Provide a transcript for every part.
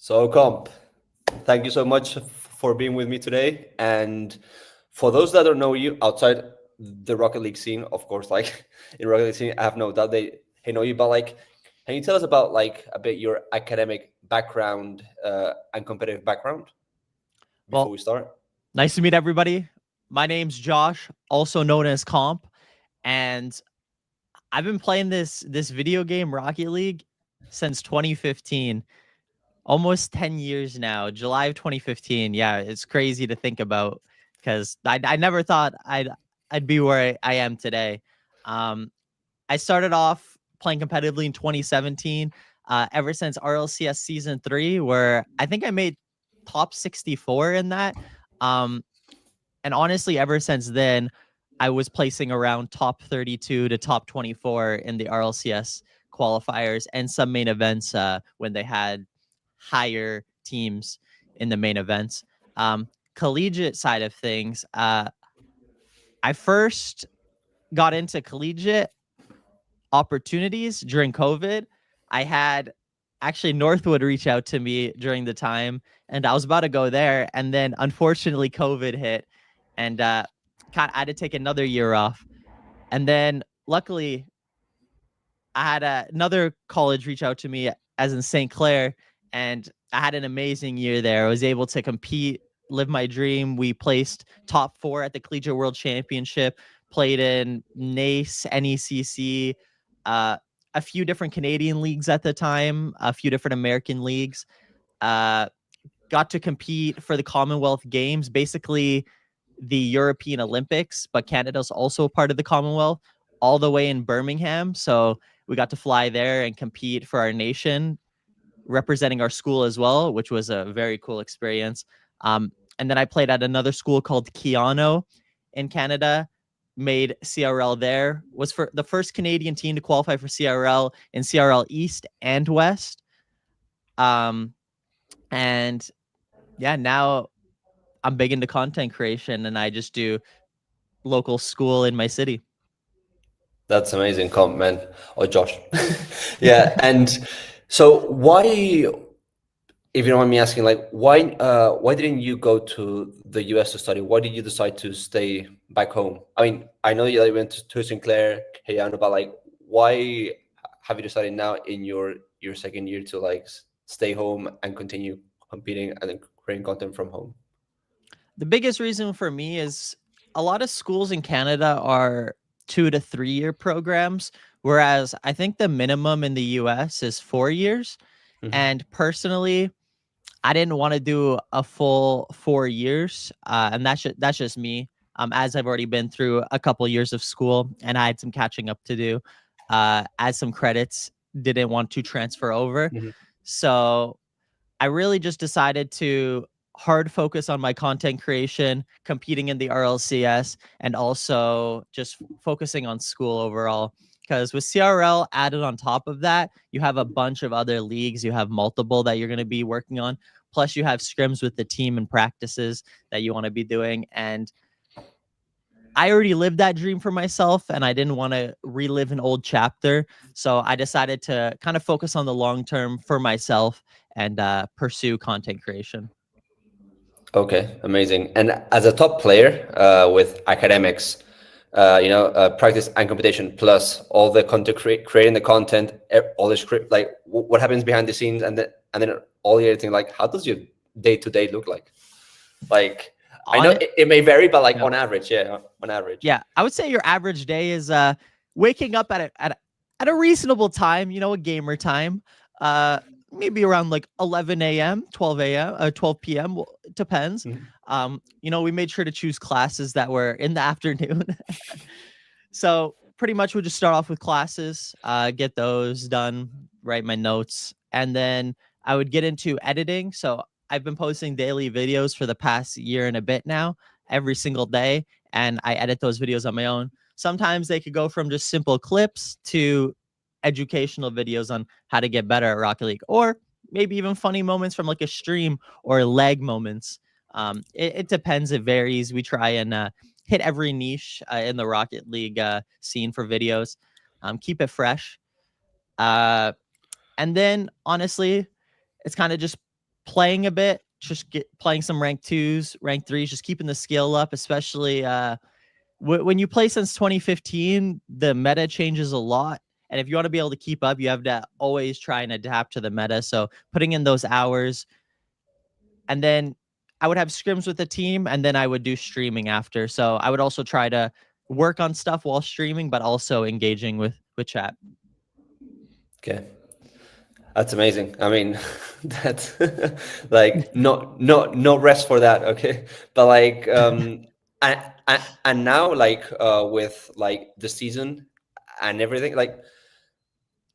So, Comp, thank you so much for being with me today. And for those that don't know you outside the Rocket League scene, of course, like in Rocket League scene, I have no doubt they know you. But like, can you tell us about like a bit your academic background and competitive background before Well, we start? nice to meet everybody. My name's Josh, also known as Comp, and I've been playing this video game Rocket League since 2015. Almost 10 years now. July of 2015. Yeah, it's crazy to think about because I never thought I'd be where I am today. Um, I started off playing competitively in 2017. Ever since RLCS season 3, where I think I made top 64 in that. Um, and honestly, ever since then, I was placing around top 32 to top 24 in the RLCS qualifiers and some main events when they had higher teams in the main events. Collegiate side of things, I first got into collegiate opportunities during COVID. I had actually Northwood reach out to me during the time, and I was about to go there, and then unfortunately COVID hit, and I had to take another year off, and then luckily I had another college reach out to me, as in St. Clair, and I had an amazing year there. I was able to compete, live my dream. We placed top 4 at the Collegiate World Championship, played in NACE, NECC, uh, a few different Canadian leagues at the time, a few different American leagues. Uh, got to compete for the Commonwealth Games, basically the European Olympics, but Canada's also a part of the Commonwealth, all the way in Birmingham. So we got to fly there and compete for our nation, representing our school as well, which was a very cool experience. And then I played at another school called Keano in Canada, made CRL there, was for the first Canadian team to qualify for CRL in CRL East and West. And yeah, now I'm big into content creation and I just do local school in my city. That's amazing, Comp, man. Or Josh. Yeah. And so, if you don't mind me asking, like why didn't you go to the US to study? Why did you decide to stay back home? I mean, I know you went to Sinclair, Hayano, but like why have you decided now in your second year to like stay home and continue competing and then creating content from home? The biggest reason for me is a lot of schools in Canada are 2 to 3 year programs, whereas I think the minimum in the US is 4 years. Mhm. And personally, I didn't want to do a full 4 years, and that's just me. As I've already been through a couple years of school, and I had some catching up to do. As some credits didn't want to transfer over, Mhm. so I really just decided to hard focus on my content creation, competing in the RLCS, and also just focusing on school overall. Because with CRL added on top of that, you have a bunch of other leagues. You have multiple that you're going to be working on. Plus, you have scrims with the team and practices that you want to be doing. And I already lived that dream for myself and I didn't want to relive an old chapter. So I decided to kind of focus on the long term for myself and pursue content creation. Okay, amazing. And as a top player with academics, practice and competition, plus all the content creating the content, all the script, like what happens behind the scenes, and then all the editing. Like, how does your day to day look like? Like, I On know it, it may vary, but like yeah, on average, yeah, on average. yeah. I would say your average day is waking up at a reasonable time. You know, a gamer time. Uh, Maybe around like 11 a.m., 12 a.m., 12 p.m. Well, it depends. Mhm. We made sure to choose classes that were in the afternoon. So pretty much we'll just start off with classes, get those done, write my notes, and then I would get into editing. So I've been posting daily videos for the past year and a bit now, every single day, and I edit those videos on my own. Sometimes they could go from just simple clips to educational videos on how to get better at Rocket League, or maybe even funny moments from like a stream or lag moments. It depends. It varies. We try and hit every niche in the Rocket League scene for videos. Keep it fresh. And then honestly, it's kind of just playing a bit, just playing some rank 2s, rank 3s, just keeping the skill up, especially when you play since 2015, the meta changes a lot. And if you want to be able to keep up, you have to always try and adapt to the meta. So putting in those hours, and then I would have scrims with the team, and then I would do streaming after. So I would also try to work on stuff while streaming, but also engaging with chat. Okay. That's amazing. I mean, that's like no rest for that. Okay, but like and now like with like the season and everything, like,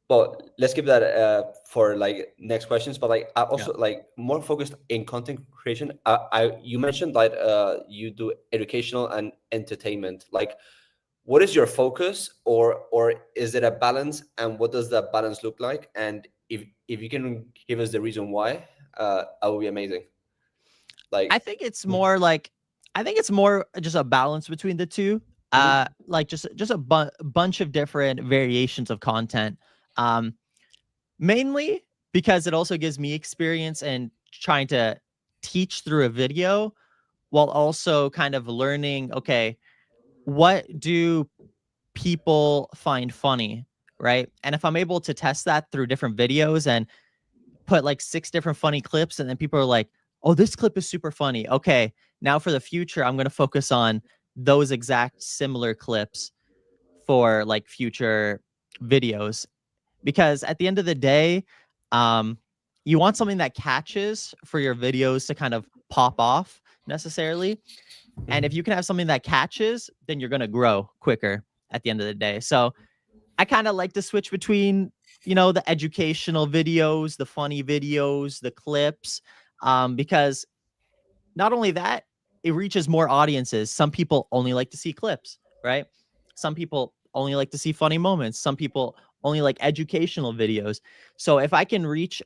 well, let's keep that for like next questions. But like I also like more focused in content creation. You mentioned that you do educational and entertainment. Like, what is your focus, or is it a balance, and what does that balance look like? And if you can give us the reason why, that would be amazing. Like, I think it's more just a balance between the two. Like just a bunch of different variations of content. Mainly because it also gives me experience in trying to teach through a video, while also kind of learning, okay, what do people find funny, right? And if I'm able to test that through different videos and put like 6 different funny clips, and then people are like, oh, this clip is super funny. Okay, now for the future, I'm going to focus on those exact similar clips for like future videos. Because at the end of the day, you want something that catches for your videos to kind of pop off necessarily. And if you can have something that catches, then you're going to grow quicker at the end of the day. So I kind of like to switch between, the educational videos, the funny videos, the clips, because not only that, it reaches more audiences. Some people only like to see clips, right? Some people only like to see funny moments. Some people only like educational videos. So if I can reach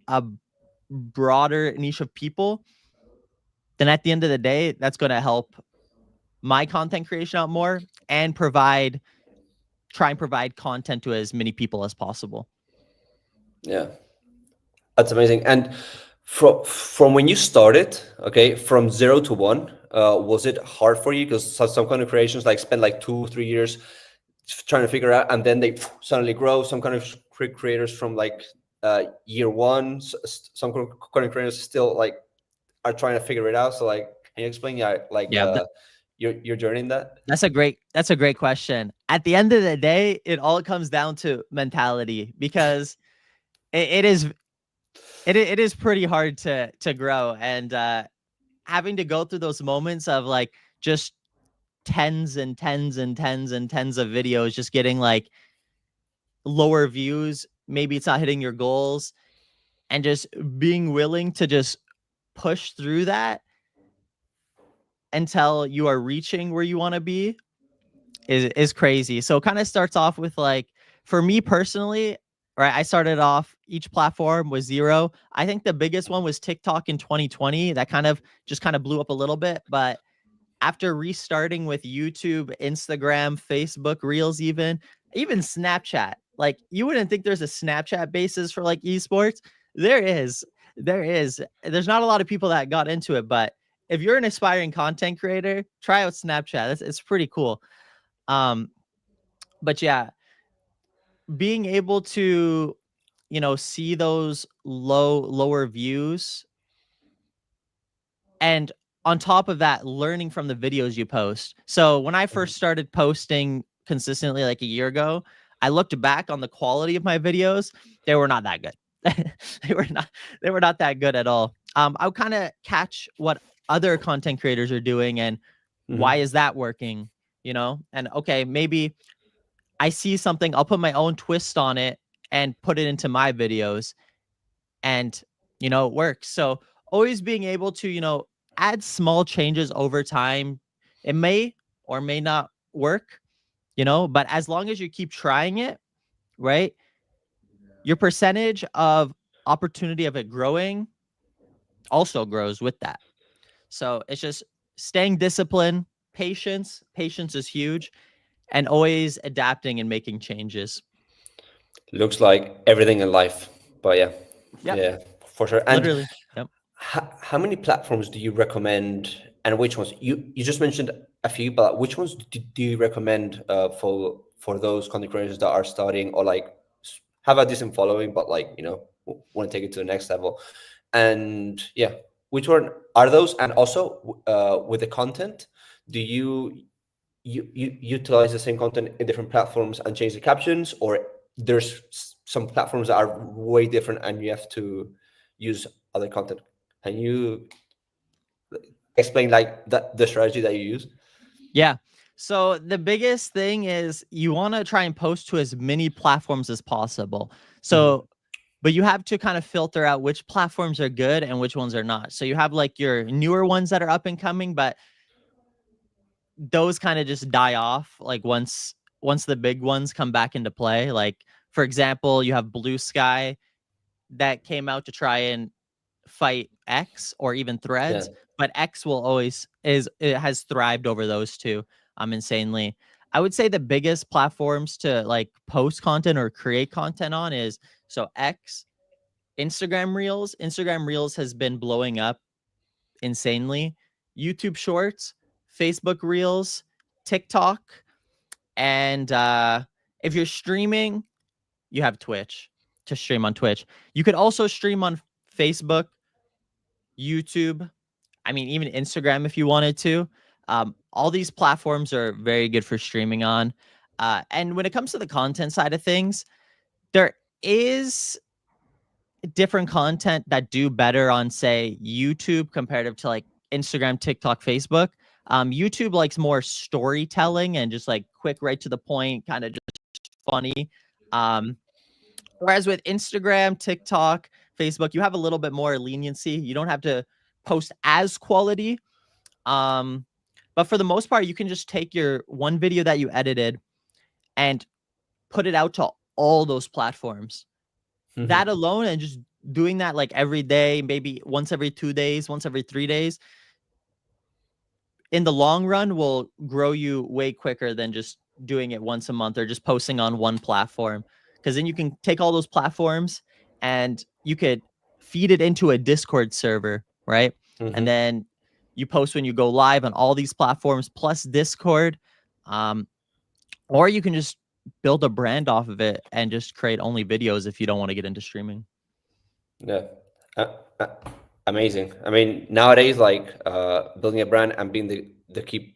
a broader niche of people, then at the end of the day, that's going to help my content creation out more and try and provide content to as many people as possible. yeah, that's amazing. And from when you started, okay, from 0 to 1, was it hard for you? Because some kind of creations like spend like 2 3 years trying to figure out, and then they suddenly grow. Some kind of creators from like year one, some kind of creators still like are trying to figure it out. So like, can you explain, like Yeah, your journey in that? that's a great question. At the end of the day, it all comes down to mentality, because it is pretty hard to grow, and having to go through those moments of like just tens and tens and tens and tens of videos just getting like lower views, maybe it's not hitting your goals, and just being willing to just push through that until you are reaching where you want to be is crazy. So it kind of starts off with like, for me personally, right, I started off, each platform was 0. I think the biggest one was TikTok in 2020. That kind of blew up a little bit, but after restarting with YouTube, Instagram, Facebook Reels, even Snapchat. Like, you wouldn't think there's a Snapchat basis for like esports. There is. There's not a lot of people that got into it, but if you're an aspiring content creator, try out Snapchat. It's pretty cool. But yeah, being able to, see those lower views, and on top of that, learning from the videos you post. So when I first started posting consistently like a year ago, I looked back on the quality of my videos. They were not that good. They were not that good at all. I would kind of catch what other content creators are doing and why is that working, And okay, maybe I see something, I'll put my own twist on it and put it into my videos, and it works. So always being able to, add small changes over time. It may or may not work, but as long as you keep trying it, right, your percentage of opportunity of it growing also grows with that. So it's just staying disciplined. Patience is huge, and always adapting and making changes. Looks like everything in life, but yeah, Yep. yeah, for sure. And Literally. Yep. how many platforms do you recommend, and which ones? You just mentioned a few, but which ones do you recommend for those content creators that are starting or like have a decent following, but like want to take it to the next level? And yeah, which one are those? And also with the content, do you utilize the same content in different platforms and change the captions, or there's some platforms that are way different and you have to use other content? Can you explain like that the strategy that you use? Yeah. So the biggest thing is you want to try and post to as many platforms as possible. Hmm. So, but you have to kind of filter out which platforms are good and which ones are not. So you have like your newer ones that are up and coming, but those kind of just die off like once the big ones come back into play. Like for example, you have Blue Sky that came out to try and fight X or even Yeah. Threads, but X will always is it has thrived over those two insanely. I would say the biggest platforms to like post content or create content on is so X, Instagram Reels. Instagram Reels has been blowing up insanely. YouTube Shorts, Facebook Reels, TikTok, and if you're streaming, you have Twitch to stream on Twitch. You could also stream on Facebook, YouTube, I mean, even Instagram if you wanted to. All these platforms are very good for streaming on. And when it comes to the content side of things, there is different content that do better on, say, YouTube comparative to like Instagram, TikTok, Facebook. YouTube likes more storytelling and just like quick, right to the point, kind of just funny. Um, Whereas with Instagram, TikTok, Facebook, you have a little bit more leniency. You don't have to post as quality. Um, but for the most part, you can just take your one video that you edited and put it out to all those platforms. That Hmm. alone, and just doing that like every day, maybe once every 2 days, once every 3 days, in the long run will grow you way quicker than just doing it once a month or just posting on one platform. Because then you can take all those platforms and you could feed it into a Discord server, right? And Hmm. then you post when you go live on all these platforms plus Discord. Um, or you can just build a brand off of it and just create only videos if you don't want to get into streaming. Yeah. Uh, uh, Amazing. I mean, nowadays, like building a brand and being the key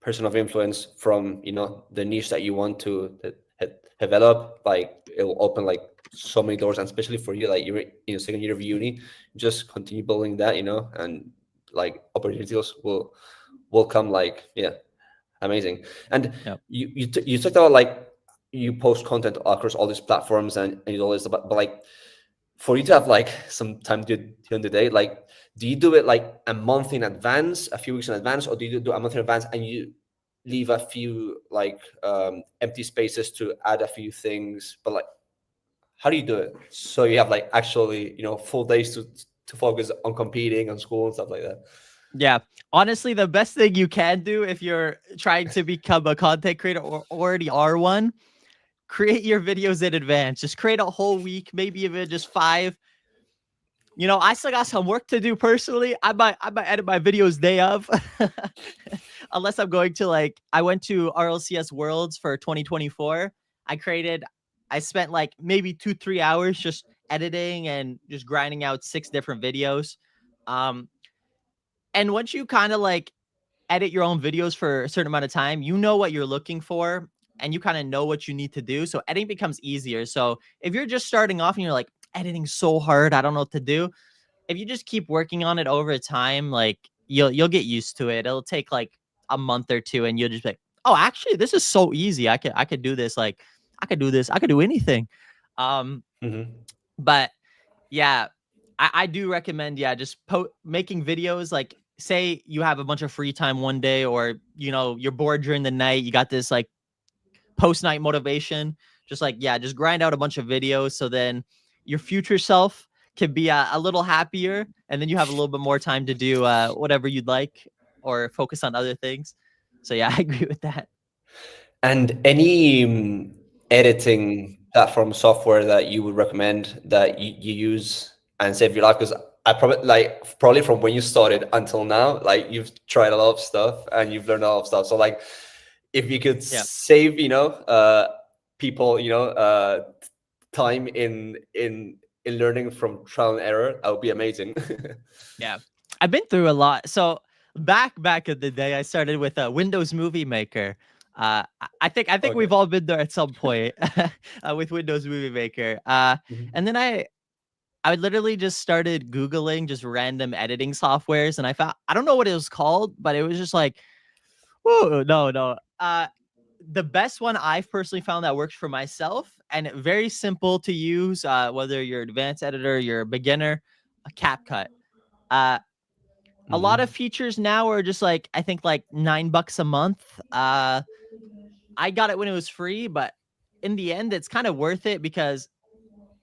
person of influence from the niche that you want to develop, like it will open like so many doors, and especially for you, like you're in second year of uni, just continue building that, and like opportunities will come. Like, yeah, amazing. And Yep. you talked about like you post content across all these platforms and you do all this, but like for you to have like some time to during the day, like do you do it like a month in advance, a few weeks in advance, or do you do a month in advance and you leave a few like empty spaces to add a few things? But like, how do you do it so you have like actually full days to focus on competing, on school and stuff like that? Yeah. Honestly, the best thing you can do if you're trying to become a content creator or already are one, create your videos in advance. Just create a whole week, maybe even just 5. I still got some work to do personally. I might edit my videos day of. Unless I'm going to like I went to RLCS Worlds for 2024. I spent like maybe 2-3 hours just editing and just grinding out 6 different videos. Um and once you kind of like edit your own videos for a certain amount of time, you know what you're looking for and you kind of know what you need to do. So editing becomes easier. So if you're just starting off and you're like, editing's so hard, I don't know what to do. If you just keep working on it over time, like you'll get used to it. It'll take like a month or two and you'll just be like, oh, actually, this is so easy. I could do this. Like I could do this. I could do anything. Um, Hmm. but yeah, I do recommend, yeah, just making videos. Like, say you have a bunch of free time one day, or you're bored during the night. You got this like post night motivation. Just like, yeah, just grind out a bunch of videos. So then your future self can be a little happier, and then you have a little bit more time to do whatever you'd like or focus on other things. So yeah, I agree with that. And any editing platform software that you would recommend that you use and save your life? Because I probably from when you started until now, like you've tried a lot of stuff and you've learned a lot of stuff. So like, if you could Yeah. save, people, time in learning from trial and error, that would be amazing. Yeah. I've been through a lot. So back in the day, I started with a Windows Movie Maker. I think Okay. we've all been there at some point with Windows Movie Maker. Mhm. And then I literally just started Googling just random editing softwares, and I found, I don't know what it was called, but it was just like, oh no. The best one I've personally found that works for myself and very simple to use, whether you're advanced editor, you're a beginner, a CapCut. Uh, a lot of Mhm. features now are just like, I think like $9 a month. I got it when it was free, but in the end, it's kind of worth it because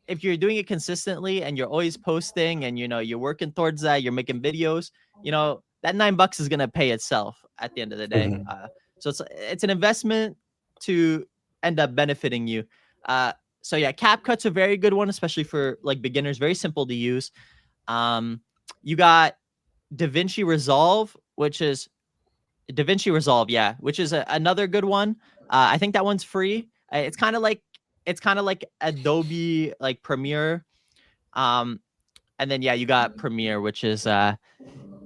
if you're doing it consistently and you're always posting and you're working towards that, you're making videos, that $9 is gonna pay itself at the end of the day. Mhm. So it's an investment to end up benefiting you. So yeah, CapCut's a very good one, especially for like beginners. Very simple to use. You got DaVinci Resolve, yeah, which is another good one. I think that one's free. It's kind of like Adobe like Premiere. Um, and then yeah, you got Premiere, which is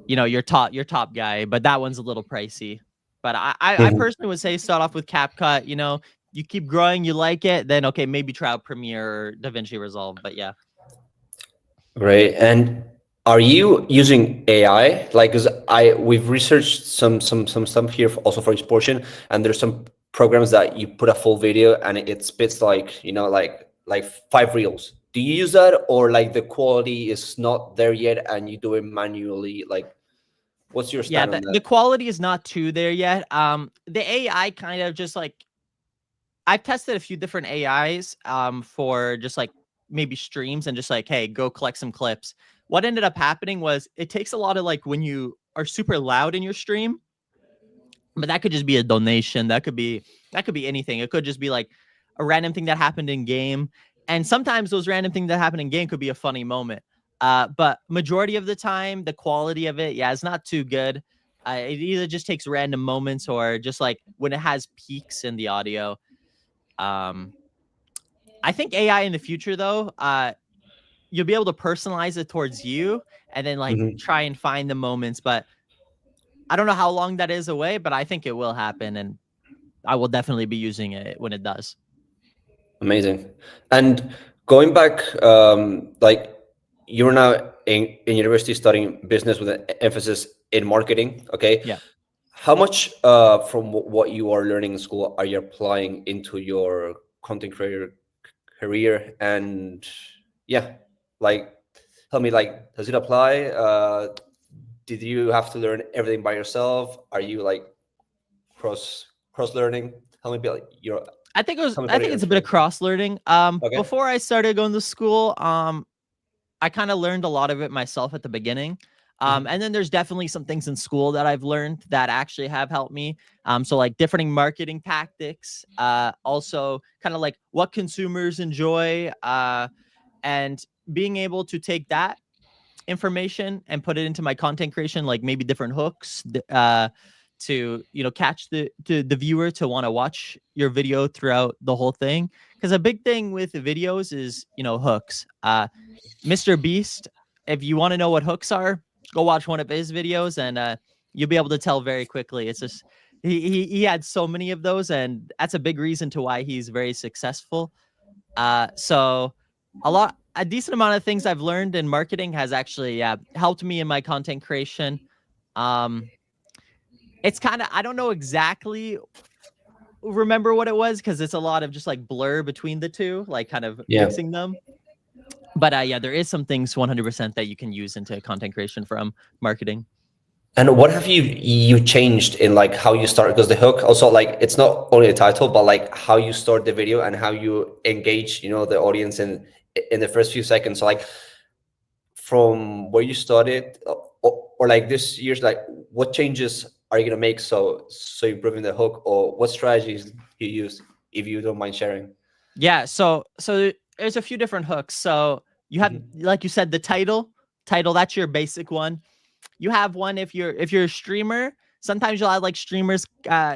your top guy, but that one's a little pricey. But I Mhm. personally would say start off with CapCut. You keep growing, you like it, then okay, maybe try out Premiere or DaVinci Resolve. But yeah. Great. And are you using AI? Like, cause we've researched some stuff here also for each portion, and there's some programs that you put a full video and it spits like, like 5 reels. Do you use that, or like the quality is not there yet and you do it manually? Like, what's your Yeah, stand on the that? quality is not too there yet. The AI kind of just like, I've tested a few different AIs for just like maybe streams and just like, hey, go collect some clips. What ended up happening was it takes a lot of like when you are super loud in your stream, but that could just be a donation. That could be anything. It could just be like a random thing that happened in game. And sometimes those random things that happen in game could be a funny moment. But majority of the time, the quality of it, yeah, it's not too good. It either just takes random moments or just like when it has peaks in the audio. Um, I think AI in the future, though, you'll be able to personalize it towards you and then like Mhm. try and find the moments. But I don't know how long that is away, but I think it will happen, and I will definitely be using it when it does. Amazing. And going back, like you're now in university studying business with an emphasis in marketing. Okay. Yeah. How much from what you are learning in school are you applying into your content creator career? And yeah, like tell me, like, does it apply? Did you have to learn everything by yourself? Are you like cross learning? Tell me about your tell me I about think your it's a bit of experience. cross learning. Okay. Before I started going to school, I kind of learned a lot of it myself at the beginning. Mhm. And then there's definitely some things in school that I've learned that actually have helped me. So like different marketing tactics, also kind of like what consumers enjoy, and being able to take that information and put it into my content creation, like maybe different hooks, to catch the viewer to want to watch your video throughout the whole thing. Because a big thing with the videos is hooks. Mr. Beast, if you want to know what hooks are, go watch one of his videos and you'll be able to tell very quickly. It's just he had so many of those, and that's a big reason to why he's very successful. So a decent amount of things I've learned in marketing has actually, yeah, helped me in my content creation. Um, it's kind of, I don't know exactly remember what it was because it's a lot of just like blur between the two, like kind of Yeah. mixing them. But yeah, there is some things 100% that you can use into content creation from marketing. And what have you changed in like how you start? Because the hook also, like, it's not only the title, but like how you start the video and how you engage, the audience in the first few seconds. So like from where you started, or like this year's, like what changes are you gonna make so improving the hook, or what strategies you use, if you don't mind sharing? Yeah, so there's a few different hooks. So you have, Mhm. like you said, the title. title, that's your basic one. You have one if you're a streamer. Sometimes you'll have like streamers,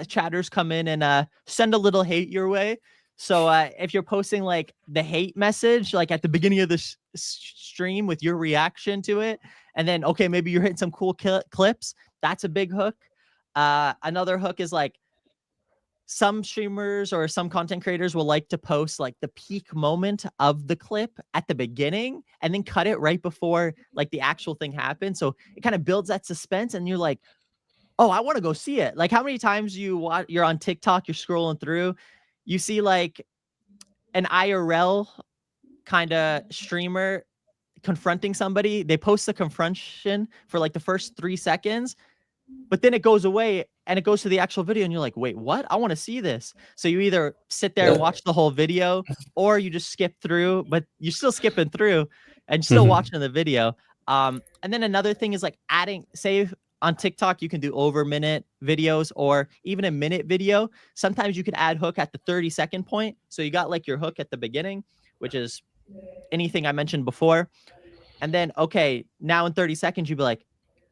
chatters come in and send a little hate your way. So if you're posting like the hate message, like at the beginning of the stream with your reaction to it, and then okay, maybe you're hitting some cool clips. That's a big hook. Another hook is like some streamers or some content creators will like to post like the peak moment of the clip at the beginning and then cut it right before like the actual thing happens. So it kind of builds that suspense and you're like, oh, I want to go see it. Like how many times you're on TikTok, you're scrolling through, you see like an IRL kind of streamer confronting somebody. They post the confrontation for like the first 3 seconds, but then it goes away and it goes to the actual video and you're like, wait, what? I want to see this. So you either sit there and watch the whole video or you just skip through, but you're still skipping through and still watching the video. And then another thing is like adding, say on TikTok, you can do over minute videos or even a minute video. Sometimes you could add hook at the 30-second point. So you got like your hook at the beginning, which is anything I mentioned before. And then, okay, now in 30 seconds, you'd be like,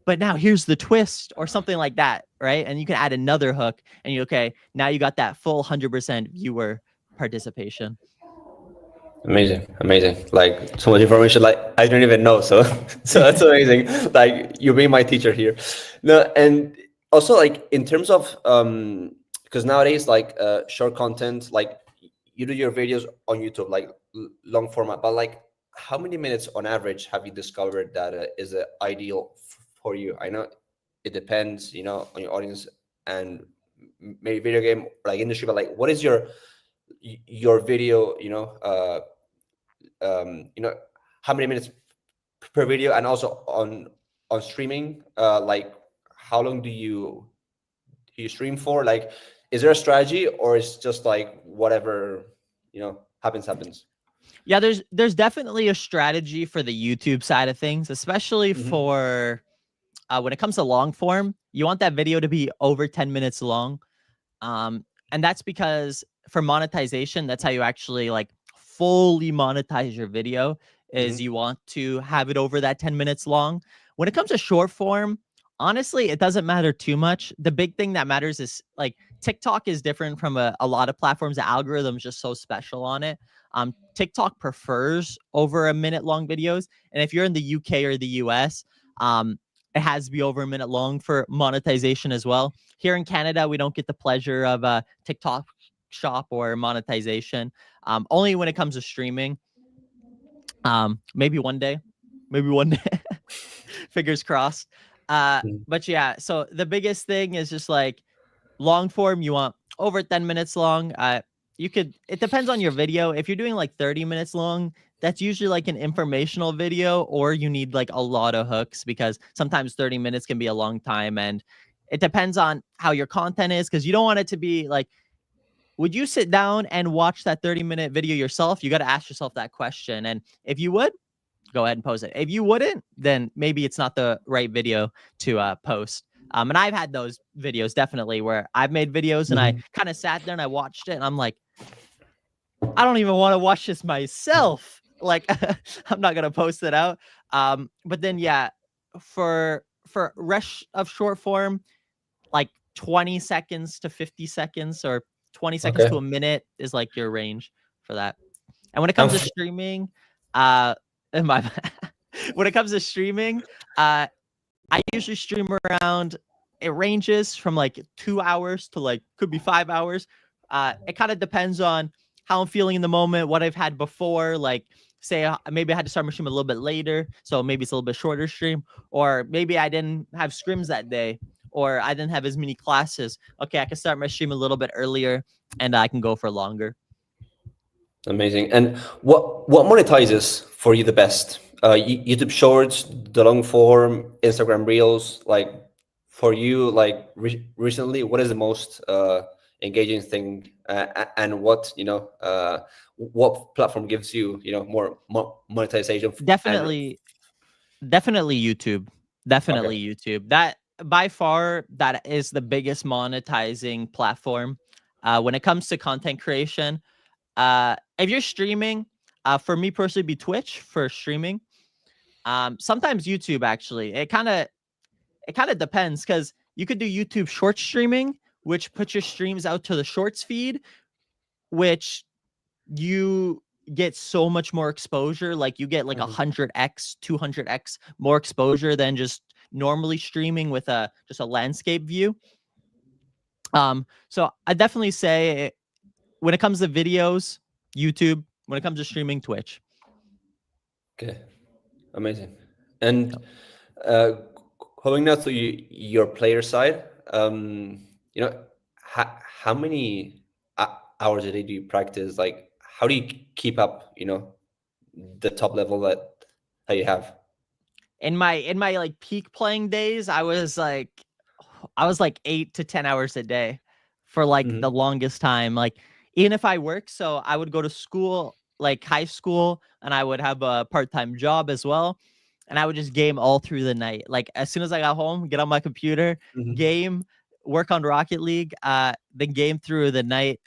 but now here's the twist or something like that, right? And you can add another hook and you, okay, now you got that full 100% viewer participation. Amazing. Like so much information, like I don't even know. So that's amazing. Like you being my teacher here. No, and also like in terms of because nowadays like short content, like you do your videos on YouTube, like long format, but like how many minutes on average have you discovered that is ideal for you? I know it depends, on your audience and maybe video game like industry, but like what is your video, how many minutes per video, and also on streaming, like how long do you stream for? Like, is there a strategy or it's just like whatever happens? Yeah, there's definitely a strategy for the YouTube side of things, especially for when it comes to long form. You want that video to be over 10 minutes long. And that's because for monetization, that's how you actually like fully monetize your video, is you want to have it over that 10 minutes long. When it comes to short form, honestly, it doesn't matter too much. The big thing that matters is like TikTok is different from a lot of platforms. The algorithm's just so special on it. TikTok prefers over a minute long videos. And if you're in the UK or the US, it has to be over a minute long for monetization as well. Here in Canada, we don't get the pleasure of TikTok shop or monetization. Only when it comes to streaming. Maybe one day. Fingers crossed. But yeah, so the biggest thing is just like long form, you want over 10 minutes long. It depends on your video. If you're doing like 30 minutes long, that's usually like an informational video, or you need like a lot of hooks because sometimes 30 minutes can be a long time. And it depends on how your content is, because you don't want it to be like, would you sit down and watch that 30-minute video yourself? You got to ask yourself that question. And if you would, go ahead and post it. If you wouldn't, then maybe it's not the right video to post. And I've had those videos definitely where I've made videos and I kind of sat there and I watched it and I'm like, I don't even want to watch this myself. Like, I'm not going to post it out. But then, yeah, for rest of short form, like 20 seconds to 50 seconds or 20 seconds to a minute is like your range for that. And when it comes to streaming, when it comes to streaming, I usually stream around, it ranges from like 2 hours to like could be 5 hours. It kind of depends on how I'm feeling in the moment, what I've had before. Like, say maybe I had to start my stream a little bit later, so maybe it's a little bit shorter stream, or maybe I didn't have scrims that day, or I didn't have as many classes. Okay, I can start my stream a little bit earlier and I can go for longer. Amazing. And what monetizes for you the best? YouTube Shorts, the long form, Instagram Reels. Like for you, like recently, what is the most engaging thing, and what what platform gives you more monetization? Definitely YouTube. YouTube. That by far, that is the biggest monetizing platform. When it comes to content creation, if you're streaming, for me personally, be Twitch for streaming. Sometimes YouTube, actually. It kind of depends, because you could do YouTube short streaming, which puts your streams out to the shorts feed, which you get so much more exposure. Like, you get like 100x, 200x more exposure than just normally streaming with just a landscape view. So I definitely say, when it comes to videos, YouTube. When it comes to streaming, Twitch. Okay, amazing. And uh, going now to your player side, you know, how many hours a day do you practice? Like, how do you keep up, the top level that you have? In my like peak playing days, I was like 8 to 10 hours a day for like the Hmm. longest time. Like, even if I work, so I would go to school, like high school, and I would have a part-time job as well. And I would just game all through the night. Like, as soon as I got home, get on my computer, Hmm. game, work on Rocket League, then game through the night.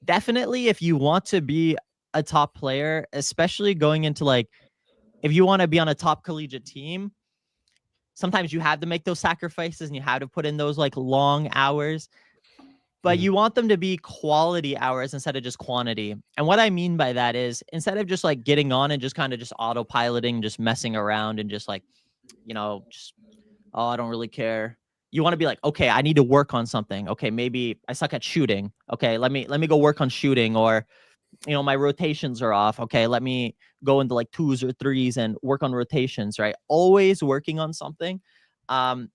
Definitely, if you want to be a top player, especially going into like, if you want to be on a top collegiate team, sometimes you have to make those sacrifices and you have to put in those like long hours, but you want them to be quality hours instead of just quantity. And what I mean by that is, instead of just like getting on and just kind of just autopiloting, just messing around and just like, just, oh, I don't really care. You want to be like, okay, I need to work on something. Okay, maybe I suck at shooting. Okay, let me go work on shooting. Or, my rotations are off. Okay, let me go into like twos or threes and work on rotations, right? Always working on something. Um,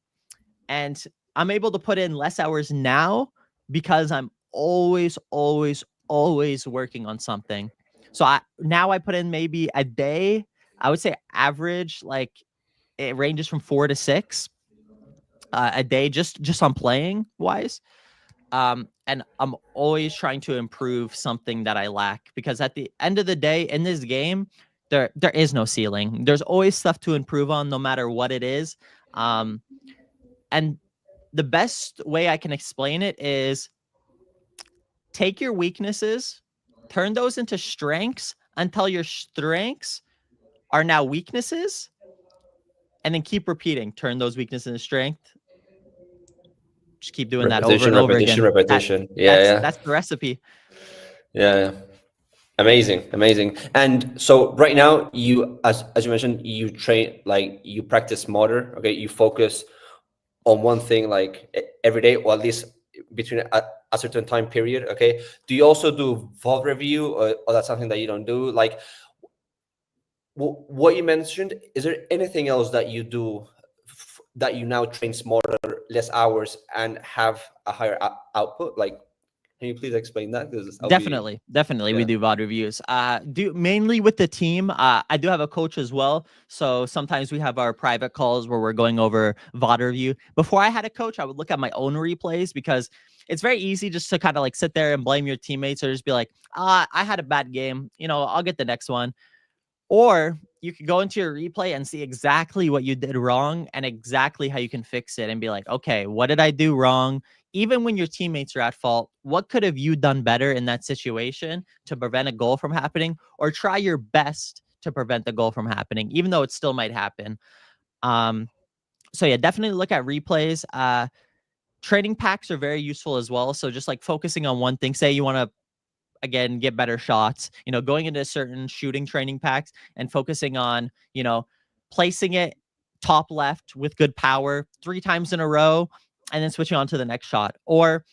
and I'm able to put in less hours now because I'm always, always, always working on something. So I put in maybe a day. I would say average, like, it ranges from 4 to 6 a day, just on playing wise. And I'm always trying to improve something that I lack, because at the end of the day, in this game, there is no ceiling. There's always stuff to improve on, no matter what it is. And the best way I can explain it is, take your weaknesses, turn those into strengths until your strengths are now weaknesses, and then keep repeating. Turn those weaknesses into strength. Just keep doing that over Repetition, and over repetition, again. repetition. Yeah, That's yeah, that's the recipe. yeah, yeah. Amazing, amazing. And so right now, you, as you mentioned, you train, like, you practice smarter. Okay, you focus on one thing, like, every day, or at least between a certain time period. Okay, do you also do vault review, or that's something that you don't do? Like, what you mentioned, is there anything else that you do, that you now train smarter, less hours, and have a higher output? Like, can you please explain that? Because I'll be, Definitely, we yeah. do VOD reviews. Do mainly with the team. I do have a coach as well, so sometimes we have our private calls where we're going over VOD review. Before I had a coach, I would look at my own replays, because it's very easy just to kind of like sit there and blame your teammates, or just be like, I had a bad game. I'll get the next one. Or you could go into your replay and see exactly what you did wrong and exactly how you can fix it, and be like, okay, what did I do wrong? Even when your teammates are at fault, what could have you done better in that situation to prevent a goal from happening? Or try your best to prevent the goal from happening, even though it still might happen. Um, so yeah, definitely look at replays. Training packs are very useful as well. So just like focusing on one thing. Say you want to, again, get better shots, going into certain shooting training packs and focusing on, placing it top left with good power 3 times in a row, and then switching on to the next shot. Or,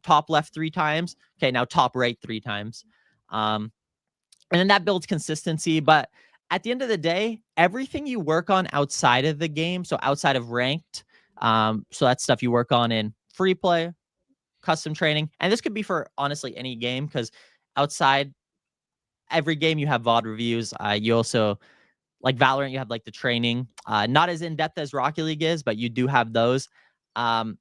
top left 3 times. Okay, now top right 3 times. And then that builds consistency. But at the end of the day, everything you work on outside of the game, so outside of ranked, so that's stuff you work on in free play, custom training, and this could be for honestly any game, because outside every game you have VOD reviews. You also, like Valorant, you have like the training, not as in depth as Rocket League is, but you do have those. Um,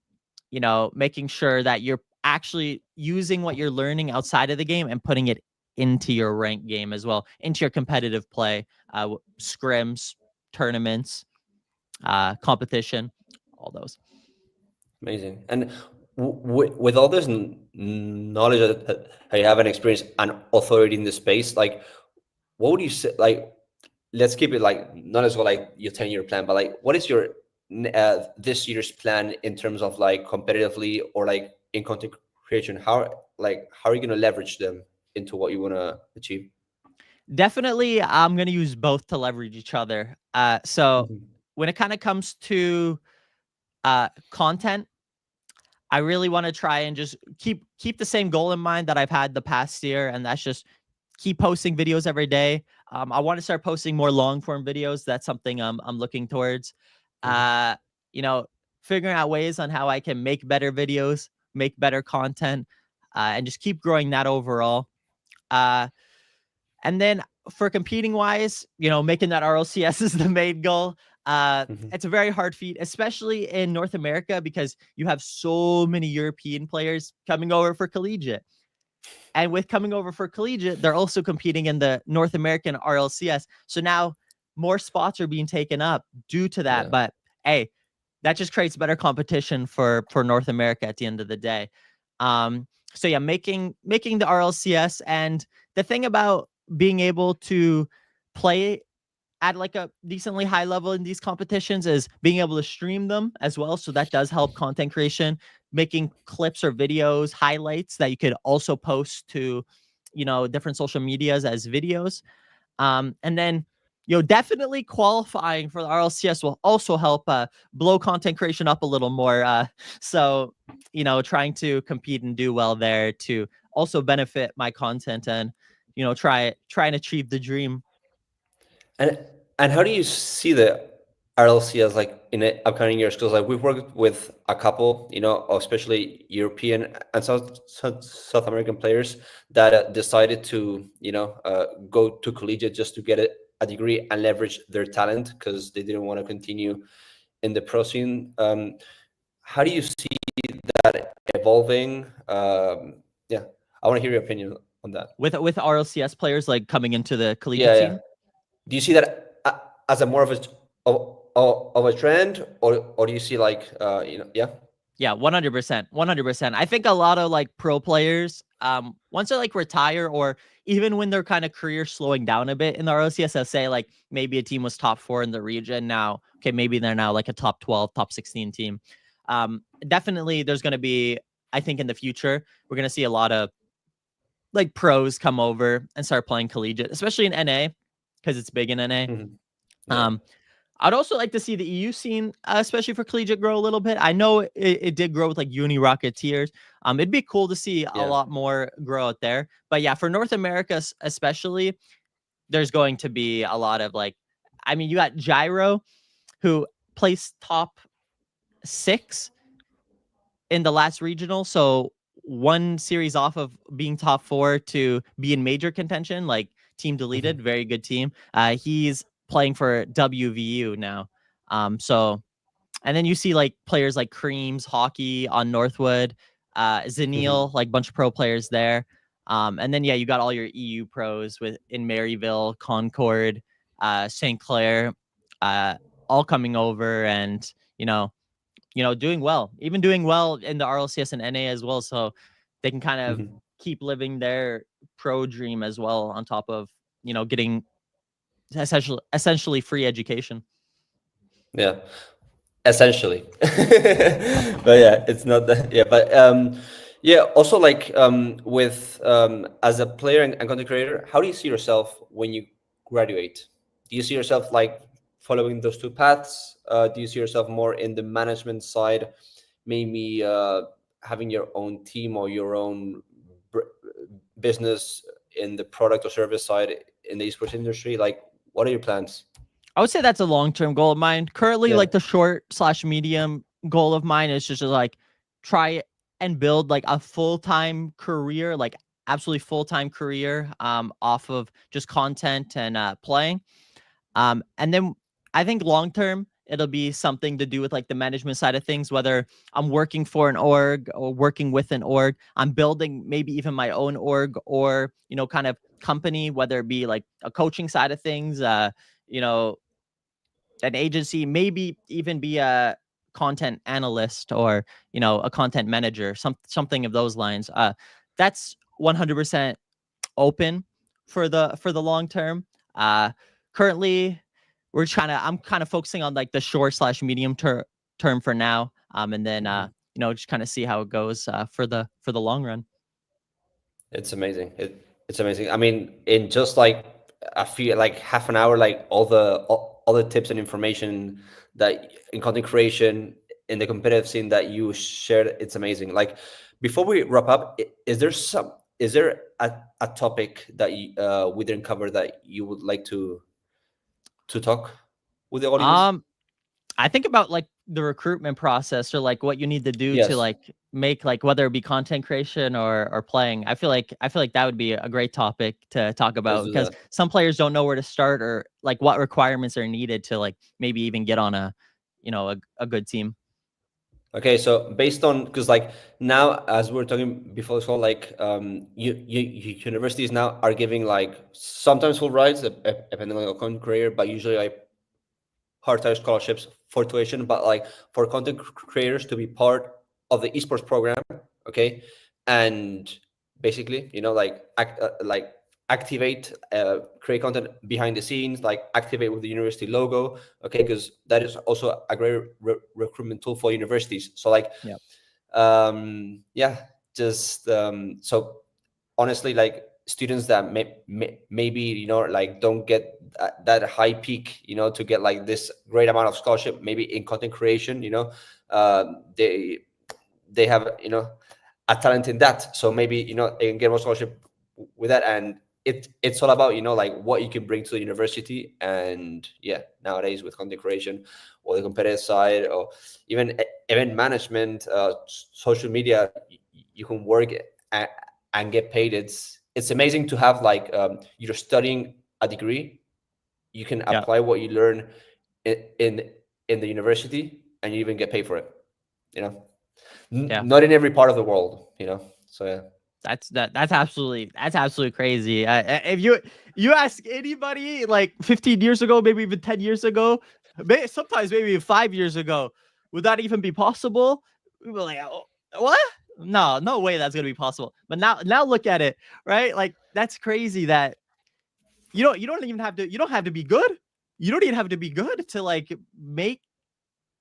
making sure that you're actually using what you're learning outside of the game and putting it into your ranked game as well, into your competitive play, scrims, tournaments, competition, all those. Amazing. And with all this knowledge that you have, and experience and authority in the space, like, what would you say? Like, let's keep it like not as well like your 10-year plan, but like what is your this year's plan in terms of like competitively or like in content creation? How are you going to leverage them into what you want to achieve? Definitely, I'm gonna use both to leverage each other. So Mhm. when it kind of comes to content, I really want to try and just keep the same goal in mind that I've had the past year, and that's just keep posting videos every day. I want to start posting more long form videos. That's something I'm looking towards. Mhm. Uh, you know, figuring out ways on how I can make better videos, make better content, and just keep growing that overall. Uh, and then for competing wise, making that RLCS is the main goal. Mhm. It's a very hard feat, especially in North America, because you have so many European players coming over for collegiate. And with coming over for collegiate, they're also competing in the North American RLCS. So now more spots are being taken up due to that. Yeah. But hey, that just creates better competition for North America at the end of the day. So yeah, making the RLCS, and the thing about being able to play at like a decently high level in these competitions is being able to stream them as well. So that does help content creation, making clips or videos, highlights that you could also post to, different social medias as videos. And then, definitely qualifying for the RLCS will also help blow content creation up a little more. So, trying to compete and do well there to also benefit my content and, try and achieve the dream. And how do you see the RLC as like in the upcoming years? Because like we've worked with a couple, especially European and South American players that decided to, go to collegiate just to get a degree and leverage their talent because they didn't want to continue in the pro scene. How do you see that evolving? Yeah, I want to hear your opinion on that. With RLCS players like coming into the collegiate Yeah, yeah. scene. Do you see that as a more of of a trend, or do you see like yeah? Yeah, 100%. 100%. I think a lot of like pro players, once they like retire, or even when their kind of career slowing down a bit in the ROCS, say like maybe a team was top 4 in the region now. Okay, maybe they're now like a top 12, top 16 team. Definitely there's going to be, I think in the future, we're going to see a lot of like pros come over and start playing collegiate, especially in NA, because it's big in NA. Mhm. Yeah, Um, I'd also like to see the EU scene, especially for collegiate, grow a little bit. I know it did grow with like Uni Rocketeers. It'd be cool to see a yeah. lot more grow out there. But yeah, for North America especially, there's going to be a lot of like, I mean, you got Gyro, who placed top 6 in the last regional. So one series off of being top 4 to be in major contention, like team deleted, Mhm. very good team. He's playing for WVU now. So and then you see like players like Creams, Hockey on Northwood, Mhm. Zanil, like bunch of pro players there. And then yeah, you got all your EU pros with in Maryville, Concord, St. Clair, uh, all coming over and doing well, even doing well in the RLCS and NA as well. So they can kind of Mhm. keep living their pro dream as well on top of getting essentially free education. Yeah, essentially. But yeah, it's not that. Yeah, but yeah. Also, like with as a player and content creator, how do you see yourself when you graduate? Do you see yourself like following those two paths? Do you see yourself more in the management side, maybe having your own team or your own br- business in the product or service side in the esports industry? Like, what are your plans? I would say that's a long-term goal of mine. Currently, Yeah. like the short/medium goal of mine is just to like try and build like a full-time career, like absolutely full-time career off of just content and playing. And then I think long term, it'll be something to do with like the management side of things, whether I'm working for an org or working with an org, I'm building maybe even my own org or, kind of company, whether it be like a coaching side of things, you know, an agency, maybe even be a content analyst or, a content manager, something of those lines. That's 100% open for the long term. currently I'm kind of focusing on like the short slash medium term for now. And then just kind of see how it goes for the long run. It's amazing. It's amazing. I mean, in just like I feel like half an hour, like all the tips and information that in content creation in the competitive scene that you shared, it's amazing. Like before we wrap up, is there a topic that we didn't cover that you would like to talk with the audience? I think about like the recruitment process or like what you need to do to Yes, like make like whether it be content creation or playing. I feel like that would be a great topic to talk let's about do because that. some players don't know where to start or like what requirements are needed to like maybe even get on a good team. Okay, so based on because like now as we are talking before as well, like universities now are giving like sometimes full rides depending on your content career, but usually like part-time scholarships for tuition, but like for content creators to be part of the esports program, okay, and basically, like like activate, create content behind the scenes, like activate with the university logo, okay, because that is also a great recruitment tool for universities. So like, Yeah. yeah, just so honestly, like students that maybe like don't get that high peak, to get like this great amount of scholarship, maybe in content creation, they have a talent in that, so maybe they can get more scholarship with that, and it's all about like what you can bring to the university. And yeah, nowadays with content creation or the competitive side or even event management, social media, you can work and get paid. It's amazing to have like, you're studying a degree, you can Yeah. apply what you learn in the university, and you even get paid for it, you know Yeah. not in every part of the world, so yeah. That's absolutely crazy. If you ask anybody like 15 years ago, maybe even 10 years ago, sometimes maybe 5 years ago, would that even be possible? We were like, oh, what? No way that's gonna be possible. But now look at it, right? Like that's crazy that you don't even have to you don't have to be good. You don't even have to be good to like make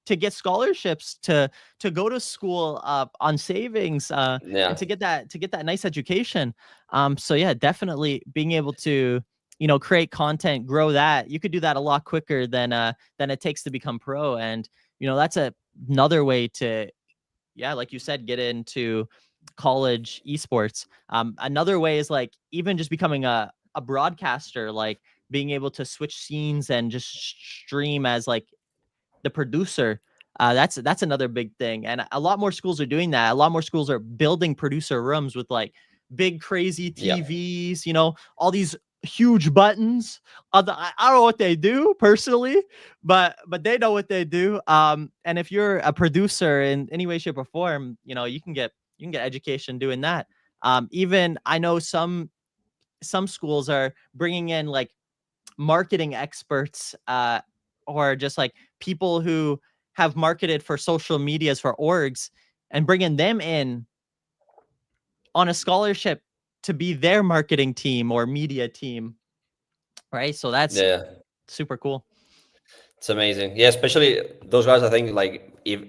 to get scholarships to go to school on savings and Yeah, to get that nice education. So yeah, definitely being able to create content, grow that. You could do that a lot quicker than it takes to become pro. And that's another way to, yeah, like you said, get into college esports. Another way is like even just becoming a broadcaster, like being able to switch scenes and just stream as like the producer. That's another big thing, and a lot more schools are doing that. A lot more schools are building producer rooms with like big crazy yeah, TVs, all these huge buttons. I don't know what they do personally, but they know what they do. And if you're a producer in any way, shape, or form, you can get education doing that. Even I know some schools are bringing in like marketing experts or just like people who have marketed for social medias for orgs and bringing them in on a scholarship to be their marketing team or media team, right? So that's yeah. super cool. It's amazing. Yeah, especially those guys. I think like if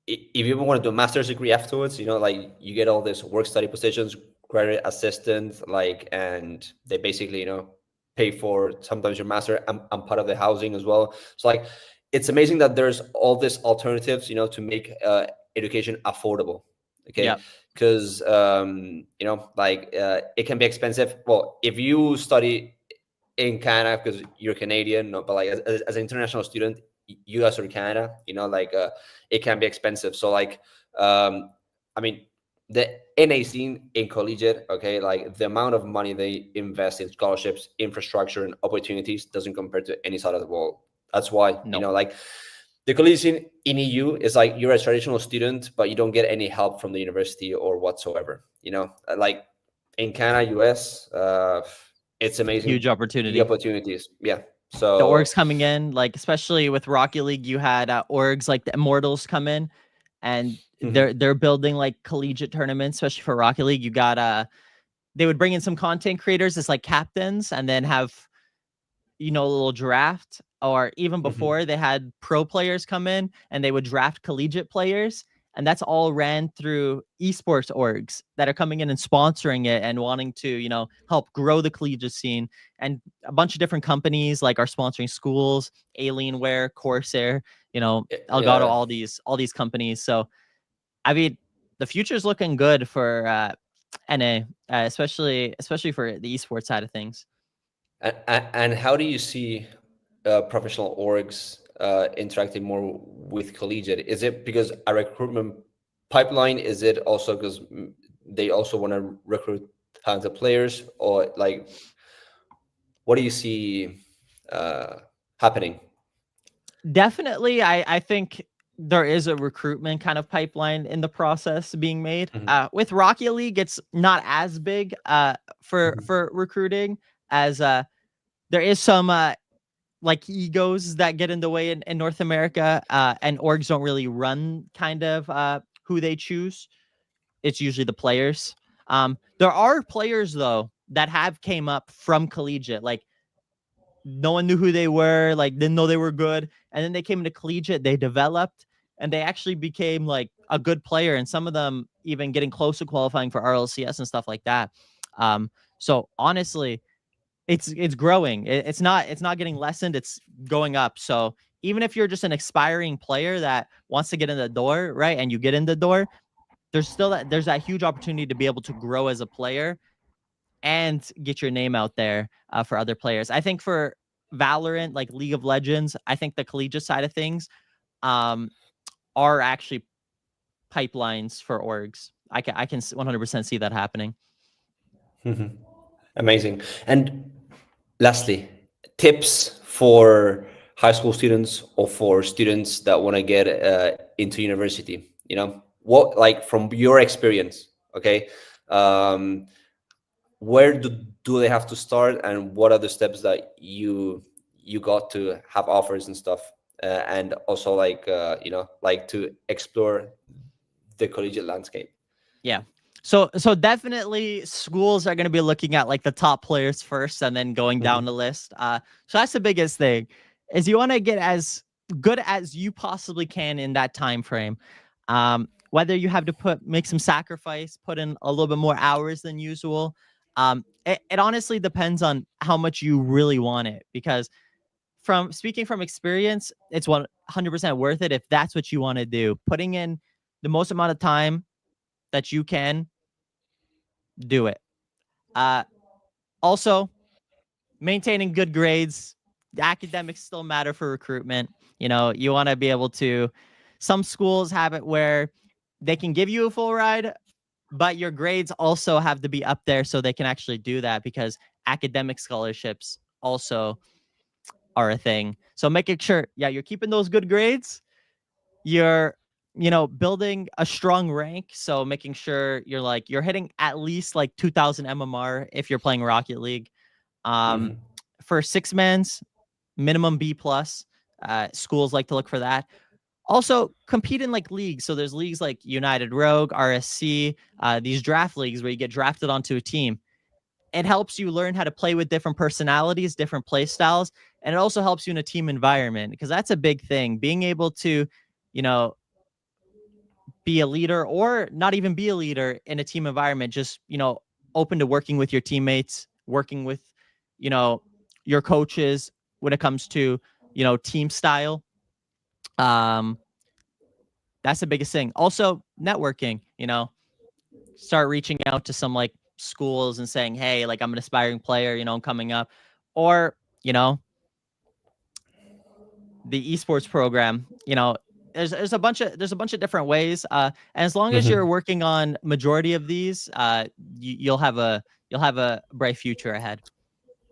you even want to do a master's degree afterwards, like you get all these work study positions, graduate assistant, like, and they basically pay for sometimes your master and part of the housing as well. So like, it's amazing that there's all these alternatives, to make education affordable. Okay, Yeah. because like, it can be expensive. Well, if you study in Canada because you're Canadian, no, but like as an international student, US or Canada, like, it can be expensive. So like, I mean, the NA scene in collegiate, okay, like the amount of money they invest in scholarships, infrastructure, and opportunities doesn't compare to any side of the world. That's why, No. like the collegiate scene in EU is like you're a traditional student, but you don't get any help from the university or whatsoever. Like in Canada, US, it's Huge amazing, the opportunity. opportunities. Yeah. The So orgs coming in, like especially with Rocket League, you had orgs like the Immortals come in, and mhm. they're building like collegiate tournaments, especially for Rocket League. You got they would bring in some content creators as like captains, and then have little draft, or even Hmm. before, they had pro players come in and they would draft collegiate players. And that's all ran through esports orgs that are coming in and sponsoring it and wanting to, help grow the collegiate scene. And a bunch of different companies like are sponsoring schools, Alienware, Corsair, Elgato, Yeah. all these companies. So I mean, the future's looking good for NA, especially for the esports side of things. And how do you see professional orgs interacting more with collegiate? Is it because a recruitment pipeline? Is it also because they also want to recruit talented players, or like what do you see uh, happening? Definitely, I think there is a recruitment kind of pipeline in the process being made. Hmm. With Rocket League, it's not as big for recruiting, as there is some like egos that get in the way in North America, and orgs don't really run kind of who they choose. It's usually the players. There are players though that have came up from collegiate, like no one knew who they were, like didn't know they were good, and then they came into collegiate, they developed, and they actually became like a good player, and some of them even getting close to qualifying for RLCS and stuff like that. Um, so honestly, it's growing. It's not getting lessened. It's going up. So even if you're just an aspiring player that wants to get in the door, right, and you get in the door, there's that huge opportunity to be able to grow as a player and get your name out there for other players. I think for Valorant, like League of Legends, I think the collegiate side of things um, are actually pipelines for orgs. I can 100% see that happening. Hmm. Amazing. And lastly, tips for high school students or for students that want to get into university. What, like from your experience, okay? Um, where do they have to start, and what are the steps that you got to have offers and stuff, and also like to explore the collegiate landscape? Yeah. So definitely schools are going to be looking at like the top players first and then going down the Hmm. list. So that's the biggest thing is you want to get as good as you possibly can in that time frame. Whether you have to make some sacrifice, put in a little bit more hours than usual. It honestly depends on how much you really want it, because from speaking from experience, it's 100% worth it if that's what you want to do. Putting in the most amount of time that you can, do it. Uh, Also, maintaining good grades. The academics still matter for recruitment. You want to be able to. Some schools have it where they can give you a full ride, but your grades also have to be up there so they can actually do that, because academic scholarships also are a thing. So making sure, yeah, you're keeping those good grades, you're building a strong rank, so making sure you're hitting at least like 2000 mmr if you're playing Rocket League. um Hmm. for six mans, minimum B plus. Schools like to look for that. Also compete in like leagues, so there's leagues like United Rogue, RSC, these draft leagues where you get drafted onto a team. It helps you learn how to play with different personalities, different play styles, and it also helps you in a team environment, because that's a big thing, being able to you know be a leader, or not even be a leader in a team environment, just open to working with your teammates, working with you know your coaches when it comes to team style. um that's the biggest thing. Also networking, start reaching out to some like schools and saying, hey, like I'm an aspiring player, I'm coming up. Or the esports program. There's a bunch of different ways, and as long as you're Hmm. working on majority of these, you'll have a bright future ahead.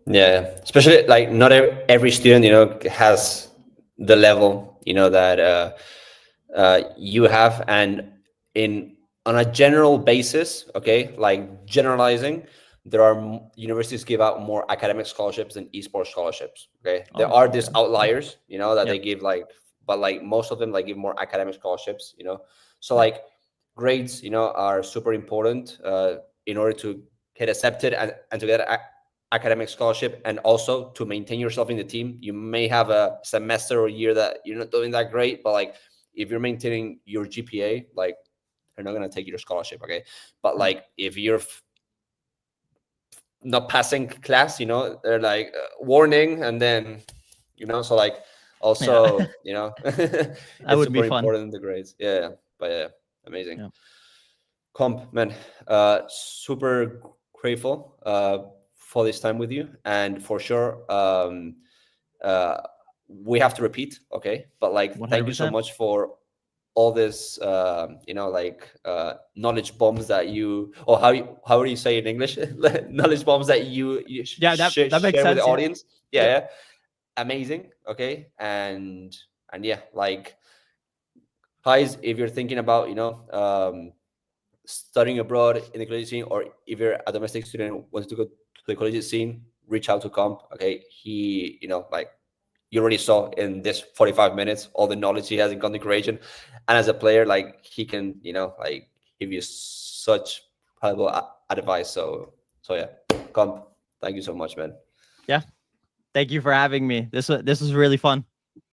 Yeah, especially like not every student, has the level, that you have, and in on a general basis, okay, like generalizing, there are universities give out more academic scholarships than esports scholarships. Okay, there Oh, are these okay. outliers, that Yep. they give like, but like most of them like give more academic scholarships. So Right. like grades, are super important in order to get accepted and to get academic scholarship, and also to maintain yourself in the team. You may have a semester or year that you're not doing that great, but like if you're maintaining your GPA, like they're not gonna take your scholarship, okay? But like if you're not passing class, they're like warning, and then so like also that it's would be super fun. important, the grades. Yeah, but yeah, amazing. Yeah. Comp, man, super grateful for this time with you, and for sure we have to repeat, okay? But like thank you so 100%. much for all this knowledge bombs that you, or how do you say in English, knowledge bombs that you Yeah, that makes share with the sense. Yeah. audience. Yeah, amazing. Okay, and yeah, like guys, if you're thinking about studying abroad in the collegiate scene, or if you're a domestic student wants to go to the collegiate scene, reach out to Comp. Okay, he like you already saw in this 45 minutes all the knowledge he has in content creation, and as a player, like he can like give you such valuable advice. So yeah, Comp, thank you so much, man. Yeah. Thank you for having me. This was really fun.